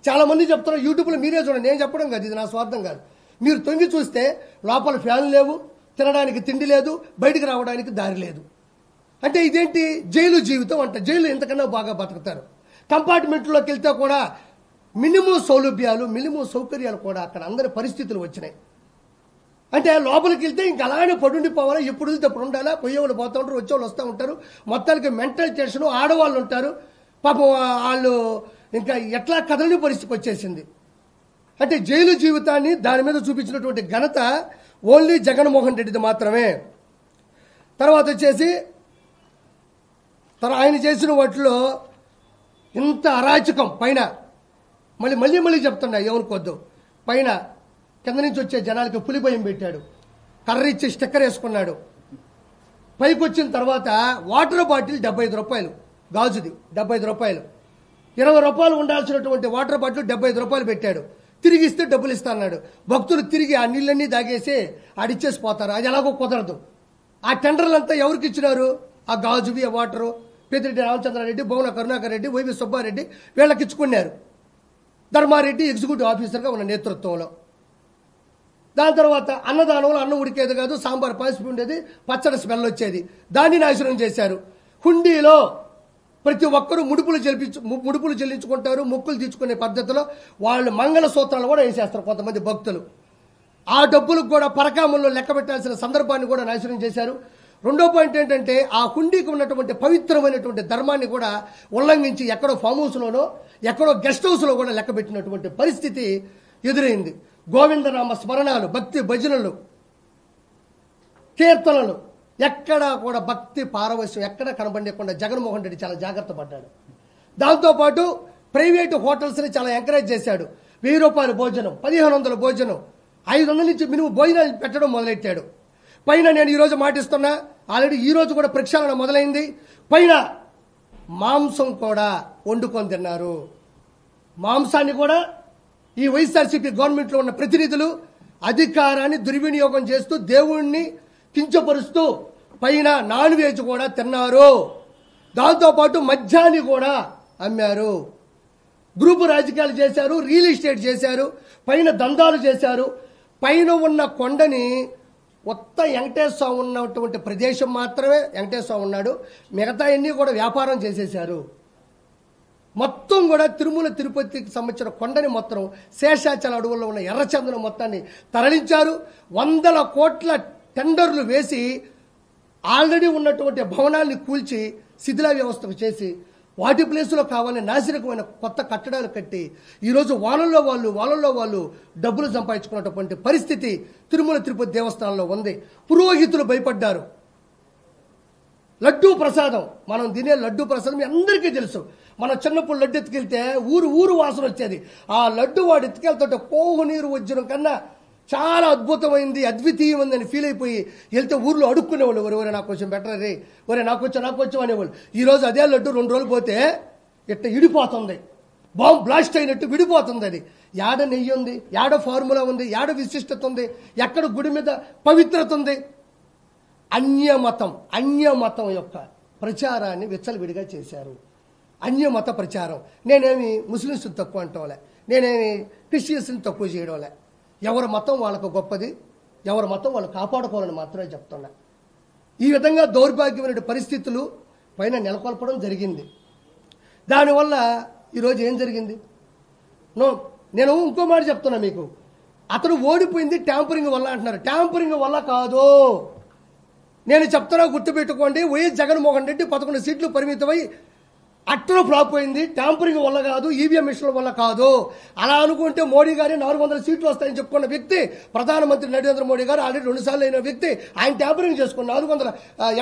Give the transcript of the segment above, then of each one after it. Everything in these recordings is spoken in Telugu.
చాలా మంది చెప్తారు, యూట్యూబ్లో మీరే చూడండి, నేను చెప్పడం కాదు, ఇది నా స్వార్థం కాదు. మీరు తొంగి చూస్తే లోపల ఫ్యాన్లు లేవు, తినడానికి తిండి లేదు, బయటికి రావడానికి దారి లేదు. అంటే ఇదేంటి జైలు జీవితం అంట. జైలు ఎంతకన్నా బాగా బతుకుతారు. కంపార్ట్మెంట్లోకి వెళ్తే కూడా మినిమం సౌలభ్యాలు, మినిమం సౌకర్యాలు కూడా అక్కడ అందరి పరిస్థితులు వచ్చినాయి. అంటే లోపలికి వెళ్తే ఇంక అలానే పడుండిపోవాలి, ఎప్పుడు వెళ్తే అప్పుడు ఉండాలా, పోయేవాళ్ళు పోతూ ఉంటారు, వచ్చేవాళ్ళు వస్తూ ఉంటారు. మొత్తానికి మెంటల్ టెన్షన్, ఆడవాళ్ళు ఉంటారు పాపం, వాళ్ళు ఇంకా ఎట్లా కదలని పరిస్థితికి వచ్చేసింది. అంటే జైలు జీవితాన్ని దాని మీద చూపించినటువంటి ఘనత ఓన్లీ జగన్మోహన్ రెడ్డిది మాత్రమే. తర్వాత వచ్చేసి ఆయన చేసిన వాటిలో ఇంత అరాచకం పైన మళ్ళీ చెప్తున్నా, ఏమనుకోద్దు, పైన కింద నుంచి వచ్చే జనాలకి పులి భయం పెట్టాడు, కర్ర ఇచ్చి స్టిక్కర్ వేసుకున్నాడు. పైకి వచ్చిన తర్వాత వాటర్ బాటిల్ 75 రూపాయలు, గాజుది 75 రూపాయలు, 20 రూపాయలు ఉండాల్సినటువంటి వాటర్ బాటిల్ 75 రూపాయలు పెట్టాడు. తిరిగి ఇస్తే డబ్బులు ఇస్తా అన్నాడు. భక్తులు తిరిగి ఆ నీళ్ళన్నీ దాగేసి ఆడిచ్చేసి పోతారు. అది ఎలాగో కుదరదు. ఆ టెండర్లంతా ఎవరికి ఇచ్చినారు? ఆ గాజువి, ఆ వాటరు పెద్దిరెడ్డి రామచంద్రారెడ్డి, భువన కరుణాకర్ రెడ్డి, వైవి సుబ్బారెడ్డి వీళ్ళకి ఇచ్చుకున్నారు. ధర్మారెడ్డి ఎగ్జిక్యూటివ్ ఆఫీసర్గా ఉన్న నేతృత్వంలో. దాని తర్వాత అన్నదానంలో అన్నం ఉడికేది కాదు, సాంబార్ పాసిపి ఉండేది, పచ్చడి స్మెల్ వచ్చేది. దాన్ని నాశనం చేశారు. హుండీలో ప్రతి ఒక్కరూ ముడుపులు చెల్లించుకుంటారు, మొక్కులు తీర్చుకునే పద్ధతిలో వాళ్ళు మంగళ సూత్రాలు కూడా వేసేస్తారు కొంతమంది భక్తులు. ఆ డబ్బులకు కూడా పరకామంలో లెక్క పెట్టాల్సిన సందర్భాన్ని కూడా నాశనం చేశారు. రెండో పాయింట్ ఏంటంటే, ఆ హుండీకి ఉన్నటువంటి పవిత్రమైనటువంటి ధర్మాన్ని కూడా ఉల్లంఘించి ఎక్కడో ఫామ్ హౌస్లోనో ఎక్కడో గెస్ట్ హౌస్లో కూడా లెక్క పెట్టినటువంటి పరిస్థితి ఎదురైంది. గోవిందనామ స్మరణాలు, భక్తి భజనలు, కీర్తనలు, ఎక్కడా కూడా భక్తి పారవశ్యం ఎక్కడ కనబడకుండా జగన్మోహన్ రెడ్డి చాలా జాగ్రత్త పడ్డాడు. దాంతోపాటు ప్రైవేటు హోటల్స్ని చాలా ఎంకరేజ్ చేశాడు. 1000 రూపాయల భోజనం, 1500 భోజనం, 500 నుంచి మినిమం భోజనాలు పెట్టడం మొదలెట్టాడు. పైన నేను ఈరోజు మాటిస్తున్నా, ఆల్రెడీ ఈరోజు కూడా ప్రక్షాళన మొదలైంది. పైన మాంసం కూడా వండుకొని తిన్నారు. మాంసాన్ని కూడా ఈ వైఎస్ఆర్సీపీ గవర్నమెంట్లో ఉన్న ప్రతినిధులు అధికారాన్ని దుర్వినియోగం చేస్తూ దేవుణ్ణి కించపరుస్తూ పైన నాన్ వెజ్ కూడా తిన్నారు. దాంతోపాటు మద్యాన్ని కూడా అమ్మారు. గ్రూపు రాజకీయాలు చేశారు, రియల్ ఎస్టేట్ చేశారు, పైన దందాలు చేశారు. పైన ఉన్న కొండని కొత్త వెంకటేశ్వర స్వామి ఉన్నటువంటి ప్రదేశం మాత్రమే వెంకటేశ్వర స్వామి ఉన్నాడు, మిగతా అన్నీ కూడా వ్యాపారం చేసేశారు. మొత్తం కూడా తిరుమల తిరుపతికి సంబంధించిన కొండని మొత్తం శేషాచల అడవుల్లో ఉన్న ఎర్రచందనం మొత్తాన్ని తరలించారు. 100 కోట్ల టెండర్లు వేసి ఆల్రెడీ ఉన్నటువంటి భవనాల్ని కూల్చి శిథిల వ్యవస్థకు చేసి వాటి ప్లేసులో కావాలని నాసిరకమైన కొత్త కట్టడాలు కట్టి ఈరోజు వాళ్ళల్లో వాళ్ళు డబ్బులు సంపాదించుకున్నటువంటి పరిస్థితి తిరుమల తిరుపతి దేవస్థానంలో ఉంది. పురోహితులు భయపడ్డారు. లడ్డూ ప్రసాదం, మనం తినే లడ్డూ ప్రసాదం మీ అందరికీ తెలుసు. మనం చిన్నప్పుడు లడ్డు ఎత్తుకెళ్తే ఊరు వాసన వచ్చేది. ఆ లడ్డు వాడు ఎత్తుకెళ్తుంటే కోహు నీరు వజ్రం కన్నా చాలా అద్భుతమైంది, అద్వితీయమైందని ఫీల్ అయిపోయి వెళ్తే ఊర్లో అడుక్కునేవాళ్ళు, ఒరే నాకు కొంచెం బెటర్ రే, ఒరే నాకు వచ్చాం అనేవాళ్ళు. ఈరోజు అదే లడ్డు 2 రోజులు పోతే ఇట్ట ఇడిపోతుంది, బాంబు బ్లాస్ట్ అయినట్టు విడిపోతుంది. అది యాడ నెయ్యి ఉంది, యాడ ఫార్ములా ఉంది, యాడ విశిష్టత ఉంది, ఎక్కడ గుడి మీద పవిత్రత ఉంది. అన్యమతం యొక్క ప్రచారాన్ని విచ్చలవిడిగా చేశారు. అన్యమత ప్రచారం. నేనేమి ముస్లింస్ తక్కువ అంటోలే, నేనేమి క్రిస్టియన్స్ని తక్కువ చేయడంలే. ఎవరి మతం వాళ్ళకు గొప్పది, ఎవరి మతం వాళ్ళు కాపాడుకోవాలని మాత్రమే చెప్తున్నా. ఈ విధంగా దౌర్భాగ్యమైన పరిస్థితులు పైన నెలకొల్పడం జరిగింది. దానివల్ల ఈరోజు ఏం జరిగింది? నేను ఇంకో మాట చెప్తున్నా మీకు. అతను ఓడిపోయింది ట్యాంపరింగ్ వల్ల అంటున్నారు. ట్యాంపరింగ్ వల్ల కాదు, నేను చెప్తున్నా, గుర్తుపెట్టుకోండి. వైఎస్ జగన్మోహన్ రెడ్డి 11 సీట్లు పరిమితమై అట్టర్ ఫ్లాప్ అయింది. ట్యాంపరింగ్ వల్ల కాదు, ఈవీఎం మిషన్ల వల్ల కాదు. అలా అనుకుంటే మోడీ గారి 400 సీట్లు వస్తాయని చెప్పుకున్న వ్యక్తి ప్రధానమంత్రి నరేంద్ర మోడీ గారు ఆల్రెడీ 2 సార్లు అయిన వ్యక్తి, ఆయన ట్యాంపరింగ్ చేసుకుని 400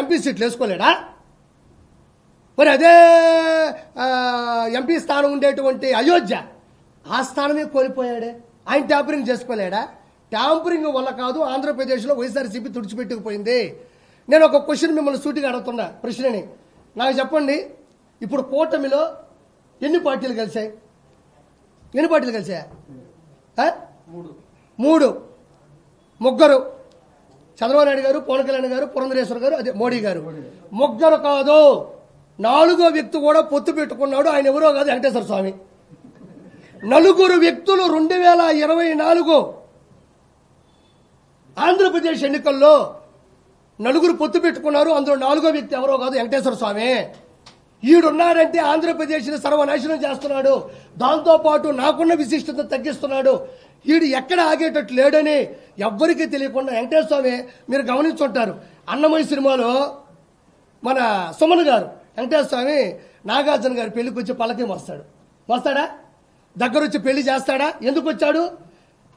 ఎంపీ సీట్లు వేసుకోలేడా? మరి అదే ఎంపీ స్థానం ఉండేటువంటి అయోధ్య, ఆ స్థానమే కోల్పోయాడే, ఆయన ట్యాంపరింగ్ చేసుకోలేడా? ట్యాంపరింగ్ వల్ల కాదు ఆంధ్రప్రదేశ్లో వైఎస్ఆర్సీపీ తుడిచిపెట్టుకుపోయింది. నేను ఒక క్వశ్చన్ మిమ్మల్ని సూటిగా అడుగుతున్నా, ప్రశ్నని నాకు చెప్పండి. ఇప్పుడు కూటమిలో ఎన్ని పార్టీలు కలిసాయి? ముగ్గురు. చంద్రబాబు నాయుడు గారు, పవన్ కళ్యాణ్ గారు, పురంధరేశ్వర్ గారు, అదే మోడీ గారు. ముగ్గురు కాదు, 4వ వ్యక్తి కూడా పొత్తు పెట్టుకున్నాడు. ఆయన ఎవరో కాదు, వెంకటేశ్వర స్వామి. నలుగురు వ్యక్తులు 2024 ఆంధ్రప్రదేశ్ ఎన్నికల్లో నలుగురు పొత్తు పెట్టుకున్నారు. అందులో 4వ వ్యక్తి ఎవరో కాదు, వెంకటేశ్వర స్వామి. ఈడున్నాడంటే ఆంధ్రప్రదేశ్ని సర్వనాశనం చేస్తున్నాడు, దాంతోపాటు నాకున్న విశిష్టత తగ్గిస్తున్నాడు, ఈడు ఎక్కడ ఆగేటట్టు లేడని ఎవ్వరికీ తెలియకుండా వెంకటేశ్వర స్వామి మీరు గమనించుంటారు. అన్నమయ్య సినిమాలో మన సుమన్ గారు వెంకటేశ్వర స్వామి నాగార్జున గారి పెళ్లికి వచ్చి పల్లకి వస్తాడా? దగ్గర వచ్చి పెళ్లి చేస్తాడా? ఎందుకు వచ్చాడు?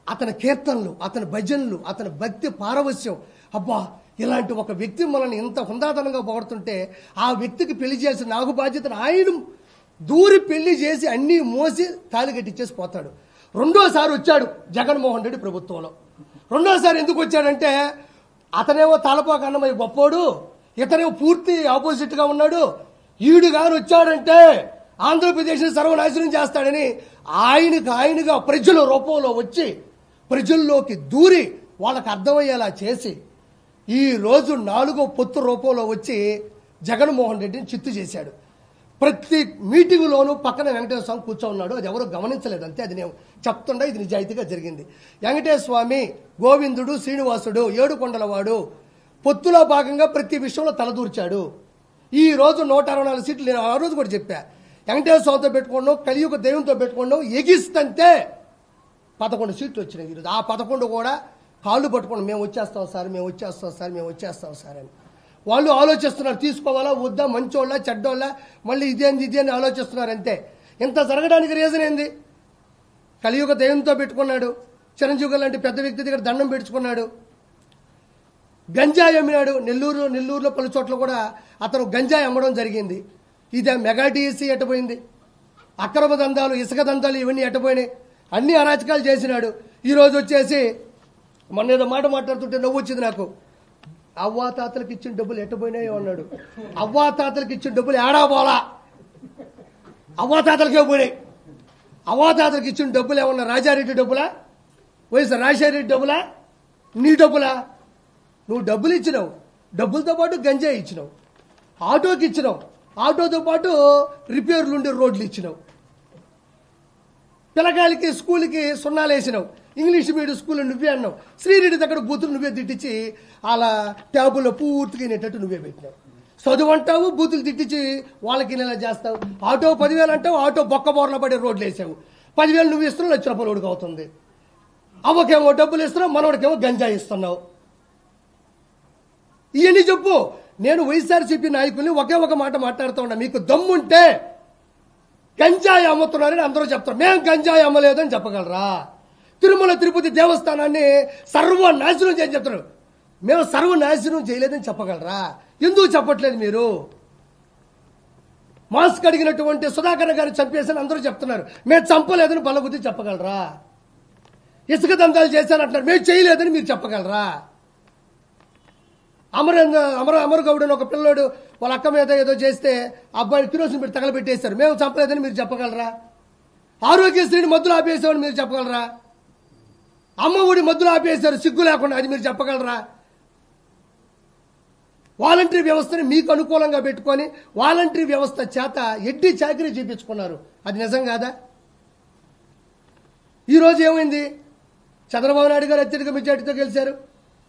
అతని కీర్తనలు, అతని భజనలు, అతని భక్తి పారవస్యం. అబ్బా, ఇలాంటి ఒక వ్యక్తి మనల్ని ఇంత హుందాతనంగా పొగడుతుంటే ఆ వ్యక్తికి పెళ్లి చేసి నాకు బాధ్యతను ఆయన దూరి పెళ్లి చేసి అన్నీ మోసి తాళి కట్టించేసి పోతాడు. రెండోసారి వచ్చాడు జగన్మోహన్ రెడ్డి ప్రభుత్వంలో. రెండోసారి ఎందుకు వచ్చాడంటే అతనేమో తాళపాక అన్నమయ్య గొప్పోడు, ఇతనేమో పూర్తి ఆపోజిట్ గా ఉన్నాడు. ఈడు గారు వచ్చాడంటే ఆంధ్రప్రదేశ్ని సర్వనాశనం చేస్తాడని ఆయనగా ప్రజల రూపంలో వచ్చి ప్రజల్లోకి దూరి వాళ్ళకి అర్థమయ్యేలా చేసి ఈ రోజు 4వ పొత్తు రూపంలో వచ్చి జగన్మోహన్ రెడ్డిని చిత్తు చేశాడు. ప్రతి మీటింగులోనూ పక్కన వెంకటేశ్వర స్వామి కూర్చోన్నాడు. అది ఎవరు గమనించలేదు, అంతే. అది నేను చెప్తుండా, ఇది నిజాయితీగా జరిగింది. వెంకటేశ్వర స్వామి, గోవిందుడు, శ్రీనివాసుడు, ఏడుకొండలవాడు పొత్తులో భాగంగా ప్రతి విషయంలో తలదూర్చాడు. ఈ రోజు 164 సీట్లు నేను ఆ రోజు కూడా చెప్పా. వెంకటేశ్వర స్వామితో పెట్టుకున్నాం, కలియుగ దైవంతో పెట్టుకున్నాం, ఎగిస్తంతే 11 సీట్లు వచ్చినాయి. ఈరోజు ఆ 11 కూడా కాళ్ళు పట్టుకున్నాం, మేము వచ్చేస్తాం సార్ అని. వాళ్ళు ఆలోచిస్తున్నారు, తీసుకోవాలా వద్దా, మంచోళ్ళ చెడ్డోళ్ళ, మళ్ళీ ఇదేంది అని ఆలోచిస్తున్నారు, అంతే. ఇంత జరగడానికి రీజన్ ఏంది? కలియుగ దైవంతో పెట్టుకున్నాడు, చిరంజీవి లాంటి పెద్ద వ్యక్తి దగ్గర దండం పెట్టుకున్నాడు, గంజాయి అమ్మినాడు. నెల్లూరులో పలు చోట్ల కూడా అతను గంజాయి అమ్మడం జరిగింది. ఇదే మెగా డిఎస్సీ ఎట్టపోయింది, అక్రమ దందాలు, ఇసుక దందాలు ఇవన్నీ ఎట్టపోయినాయి, అన్ని అరాచకాలు చేసినాడు. ఈరోజు వచ్చేసి మొన్న ఏదో మాట మాట్లాడుతుంటే నవ్వు వచ్చింది నాకు. అవ్వాతాతలకు ఇచ్చిన డబ్బులు ఎట్టపోయినాయో అన్నాడు. అవ్వాతాతలకు ఇచ్చిన డబ్బులు ఏడా పోలా, అవ్వాతాతలకే పోయినాయి. అవ్వాతాతలకు ఇచ్చిన డబ్బులు ఏమన్నా రాజారెడ్డి డబ్బులా, వైఎస్ రాజశేఖరరెడ్డి డబ్బులా, నీ డబ్బులా? నువ్వు డబ్బులు ఇచ్చినావు, డబ్బులతో పాటు గంజాయి ఇచ్చినావు, ఆటోకి ఇచ్చినావు, ఆటోతో పాటు రిపేర్లు ఉండే రోడ్లు ఇచ్చినావు, పిల్లకాయలకి స్కూల్కి సున్నాలు వేసినావు, ఇంగ్లీష్ మీడియం స్కూల్లో నువ్వే అన్నావు, శ్రీరెడ్డి దగ్గర బూతులు నువ్వే తిట్టించి అలా ట్యాబుల్లో పూర్తిగా వినేటట్టు నువ్వే పెట్టినావు. చదువు అంటావు, బూతులు తిట్టించి వాళ్ళకి నెల చేస్తావు. ఆటో 10,000 అంటావు, ఆటో బొక్క బోర్ల పడే రోడ్లు వేసావు. 10,000 నువ్వు ఇస్తున్నావు, ₹1,00,000 ఓడికి అవుతుంది. అవ్వకేమో డబ్బులు ఇస్తున్నావు, మనోడికేమో గంజాయి ఇస్తున్నావు. ఇవన్నీ చెప్పు. నేను వైఎస్ఆర్సీపీ నాయకుల్ని ఒకే ఒక మాట మాట్లాడుతూ ఉన్నా, మీకు దమ్ముంటే గంజాయి అమ్ముతున్నారని అందరూ చెప్తారు, మేము గంజాయి అమ్మలేదని చెప్పగలరా? తిరుమల తిరుపతి దేవస్థానాన్ని సర్వనాశనం చేయని చెప్తారు, మేము సర్వనాశనం చేయలేదని చెప్పగలరా? ఎందుకు చెప్పట్లేదు మీరు? మాస్క్ అడిగినటువంటి సుధాకర్ గారిని చంపేసని అందరూ చెప్తున్నారు, మేము చంపలేదని బలగుద్ది చెప్పగలరా? ఇసుక దందాలు చేశానంటున్నారు, మేము చేయలేదని మీరు చెప్పగలరా? అమర్ గౌడ్ అని ఒక పిల్లోడు వాళ్ళ అక్క మీద ఏదో చేస్తే అబ్బాయిని కిరోసిన్ పెట్టి తగలబెట్టేశారు, మేము చంపలేదని మీరు చెప్పగలరా? ఆరోగ్యశ్రీని మద్దులు ఆపేసామని మీరు చెప్పగలరా? అమ్మ ఒడి మద్దులు ఆపేశారు సిగ్గు లేకుండా, అది మీరు చెప్పగలరా? వాలంటరీ వ్యవస్థని మీకు అనుకూలంగా పెట్టుకొని వాలంటరీ వ్యవస్థ చేత ఎడ్డి చాకరీ చేపించుకున్నారు, అది నిజం కాదా? ఈరోజు ఏమైంది? చంద్రబాబు నాయుడు గారు అత్యధిక మెజార్టీతో గెలిచారు.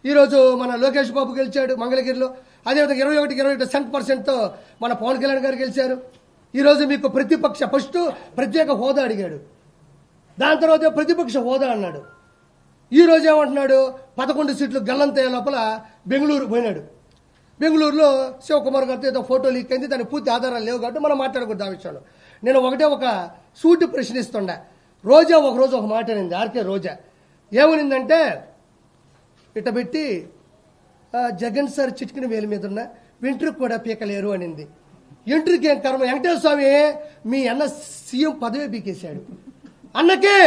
ఈరోజు మన లోకేష్ బాబు గెలిచాడు మంగళగిరిలో, అదేవిధంగా 21% మన పవన్ కళ్యాణ్ గారు గెలిచారు. ఈరోజు మీకు ప్రతిపక్ష ఫస్ట్ ప్రత్యేక హోదా అడిగాడు, దాని తర్వాత ప్రతిపక్ష హోదా అన్నాడు. ఈరోజు ఏమంటున్నాడు? 11 సీట్లు గల్లంతయ్యే లోపల బెంగళూరు పోయినాడు. బెంగళూరులో శివకుమార్ గారితో ఏదో ఫోటో లీక్ అయింది, దానికి పూర్తి ఆధారాలు లేవు కాబట్టి మనం మాట్లాడకూడదు ఆ విషయంలో. నేను ఒక సూటి ప్రశ్నిస్తుండా. రోజా ఒకరోజు ఒక మాట అనింది, ఆర్కే రోజా ఏమనిందంటే, ఇట పెట్టి జగన్ సార్ చిటికిన వేలు మీద ఉన్న వెంట్రుకు కూడా పీకలేరు అనింది. ఎంట్రుకి ఏం కర్మ? వెంకటేశ్వర స్వామి మీ అన్న సీఎం పదవే బీకేశాడు, అన్నకే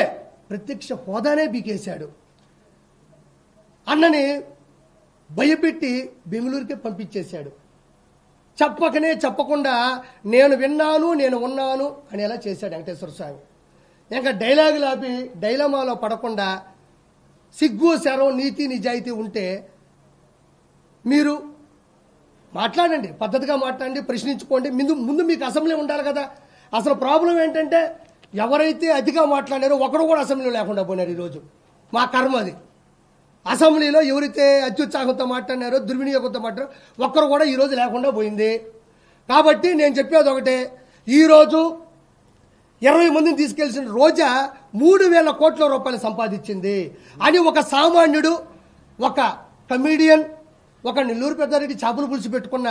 ప్రత్యక్ష హోదానే బీకేశాడు, అన్నని భయపెట్టి బెంగళూరుకే పంపించేశాడు. చెప్పకుండా నేను విన్నాను, నేను ఉన్నాను అనేలా చేశాడు వెంకటేశ్వర స్వామి. ఇంకా డైలాగులు ఆపి డైలమాలో పడకుండా సిగ్గు శరం నీతి నిజాయితీ ఉంటే మీరు మాట్లాడండి, పద్ధతిగా మాట్లాడండి, ప్రశ్నించుకోండి. ముందు మీకు అసెంబ్లీ ఉండాలి కదా. అసలు ప్రాబ్లం ఏంటంటే ఎవరైతే అతిగా మాట్లాడారో ఒకడు కూడా అసెంబ్లీలో లేకుండా పోయినారు ఈరోజు. మా కర్మ అది. అసెంబ్లీలో ఎవరైతే అత్యుత్సాహంతో మాట్లాడినారో, దుర్వినియోగంతో మాట్లాడారో ఒక్కరు కూడా ఈరోజు లేకుండా పోయింది. కాబట్టి నేను చెప్పేది ఒకటే, ఈరోజు 20 మందిని తీసుకెళ్లిన రోజా 3,000 కోట్ల రూపాయలు సంపాదించింది అని ఒక సామాన్యుడు, ఒక కమీడియన్, ఒక నెల్లూరు పెద్దారెడ్డి చేపలు పులిసి పెట్టుకున్న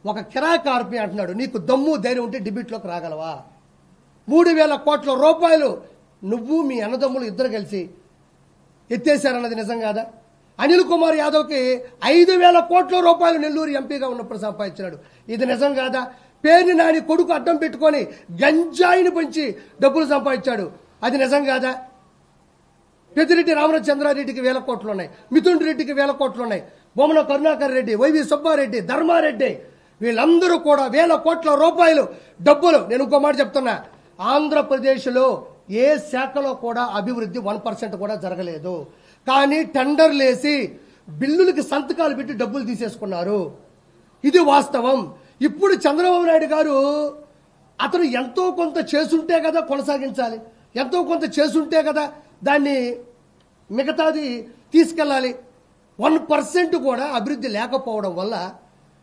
ఒక కిరాయి ఆర్పి అంటున్నాడు, నీకు దమ్ము ధైర్యం ఉంటే డిబేట్లోకి రాగలవా? 3,000 కోట్ల రూపాయలు నువ్వు మీ అన్నదమ్ములు ఇద్దరు కలిసి ఎత్తేశారన్నది నిజం కాదా? అనిల్ కుమార్ యాదవ్కి 5,000 కోట్ల రూపాయలు నెల్లూరు ఎంపీగా ఉన్నప్పుడు సంపాదించాడు. ఇది నిజం కాదా? పేరుని నాని కొడుకు అడ్డం పెట్టుకొని గంజాయిని పెంచి డబ్బులు సంపాదించాడు. అది నిజం కాదా? పెద్దిరెడ్డి రామచంద్రారెడ్డికి 1,000 కోట్లు ఉన్నాయి, మిథున్ రెడ్డికి 1,000 కోట్లు ఉన్నాయి, బొమ్మన కరుణాకర్ రెడ్డి, వైవి సుబ్బారెడ్డి, ధర్మారెడ్డి, వీళ్ళందరూ కూడా 1,000 కోట్ల రూపాయలు డబ్బులు. నేను ఇంకో మాట చెప్తున్నా, ఆంధ్రప్రదేశ్లో ఏ శాఖలో కూడా అభివృద్ధి 1% కూడా జరగలేదు. కానీ టెండర్లేసి బిల్లులకి సంతకాలు పెట్టి డబ్బులు తీసేసుకున్నారు. ఇది వాస్తవం. ఇప్పుడు చంద్రబాబు నాయుడు గారు అతను ఎంతో కొంత చేసుంటే కదా కొనసాగించాలి, ఎంతో కొంత చేసుంటే కదా దాన్ని మిగతాది తీసుకెళ్ళాలి. 1% కూడా అభివృద్ధి లేకపోవడం వల్ల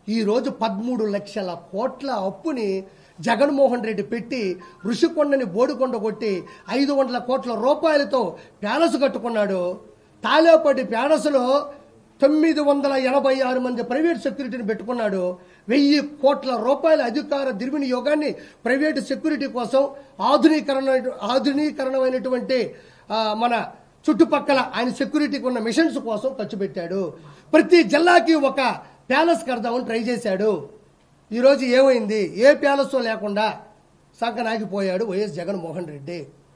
ఈరోజు 13 లక్షల కోట్ల అప్పుని జగన్మోహన్ రెడ్డి పెట్టి ఋషికొండని బోడికొండ కొట్టి 500 కోట్ల రూపాయలతో ప్యాలెస్ కట్టుకున్నాడు. తాలేపటి ప్యాలెస్లో 986 మంది ప్రైవేట్ సెక్యూరిటీని పెట్టుకున్నాడు. 1,000 కోట్ల రూపాయల అధికార దుర్వినియోగాన్ని ప్రైవేటు సెక్యూరిటీ కోసం ఆధునీకరణమైనటువంటి మన చుట్టుపక్కల ఆయన సెక్యూరిటీకి ఉన్న మిషన్స్ కోసం ఖర్చు పెట్టాడు. ప్రతి జిల్లాకి ఒక ప్యాలెస్ కడదామని ట్రై చేశాడు. ఈరోజు ఏమైంది? ఏ ప్యాలెస్ లేకుండా సంకనాగిపోయాడు వైఎస్ జగన్మోహన్ రెడ్డి.